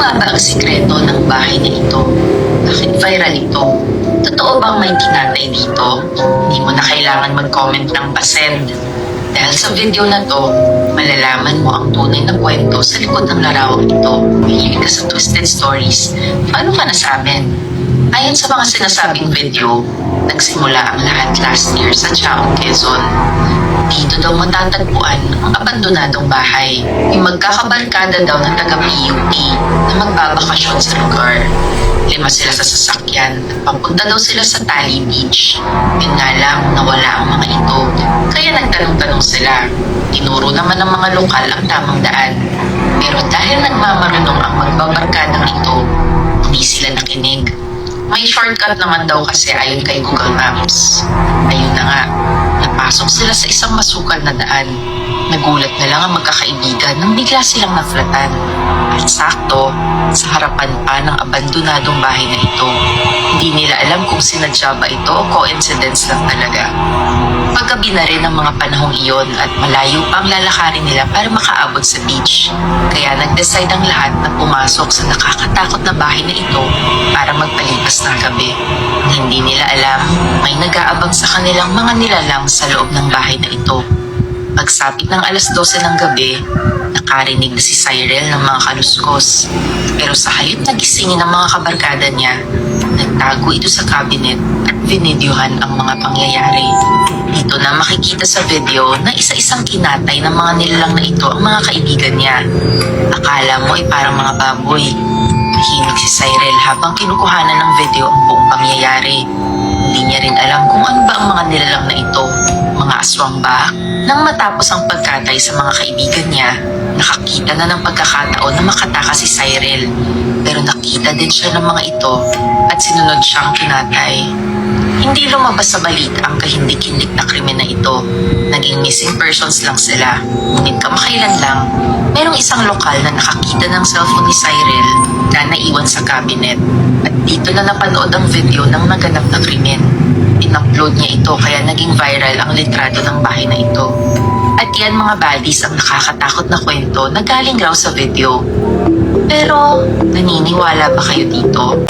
nga ba ang sikreto ng bahay na ito? Bakit viral ito? Totoo bang may tinatay dito? Hindi mo na kailangan mag-comment ng pasend. Dahil sa video na to, malalaman mo ang tunay na kwento sa likod ng larawang ito. Mahilig ka sa twisted stories. Paano ka na sa amin? Ayon sa mga sinasabing video, nagsimula ang lahat last year sa Chaong, Quezon. Dito daw matatagpuan ang abandonadong bahay. Yung magkakabarkada daw ng taga-PUP na magbabakasyon sa lugar. 5 sila sa sasakyan at papunta daw sila sa Tali Beach. Yun nga lang, nawala ang mga ito. Kaya nagtanong-tanong sila. Tinuro naman ng mga lokal ang tamang daan. Pero dahil nagmamarunong ang magbabarkadang ito, hindi sila nakinig. May shortcut naman daw kasi ayon kay Google Maps. Ayun na nga, napasok sila sa isang masukal na daan. Nagulat na lang ang magkakaibigan nang bigla silang naflatan. At sakto, sa harapan pa ng abandonadong bahay na ito. Hindi nila alam kung sinadya ba ito o coincidence lang talaga. Paggabi na rin ang mga panahong iyon at malayo pa ang lalakarin nila para makaabot sa beach. Kaya nag-decide ang lahat na pumasok sa nakakatakot na bahay na ito para magpalipas ng gabi. Hindi nila alam, may nag-aabang sa kanilang mga nilalang sa loob ng bahay na ito. Pagsapit ng 12:00 ng gabi, nakarinig na si Cyril ng mga kaluskos. Pero sa halip na gisingin ng mga kabarkada niya, nagtago ito sa cabinet at vinidyohan ang mga pangyayari. Dito na makikita sa video na isa-isang kinatay ng mga nilalang na ito ang mga kaibigan niya. Akala mo ay parang mga baboy. Mahinig si Cyril habang kinukuhanan ng video ang buong pangyayari. Hindi niya rin alam kung ano ba ang mga nilalang na ito. Mga aswang ba? Nang matapos ang pagkatay sa mga kaibigan niya, nakakita na ng pagkakataon na makatakas si Cyril. Pero nakita din siya ng mga ito at sinunod siyang kinatay. Hindi lumabas sa balita ang kahindik-hindik na krimen na ito. Naging missing persons lang sila. Ngunit kamakailan lang, merong isang lokal na nakakita ng cellphone ni Cyril na naiwan sa cabinet. At dito na napanood ang video ng naganap na krimen. In-upload niya ito kaya naging viral ang litrato ng bahay na ito. At yan mga baddies ang nakakatakot na kwento na galing raw sa video. Pero naniniwala ba kayo dito?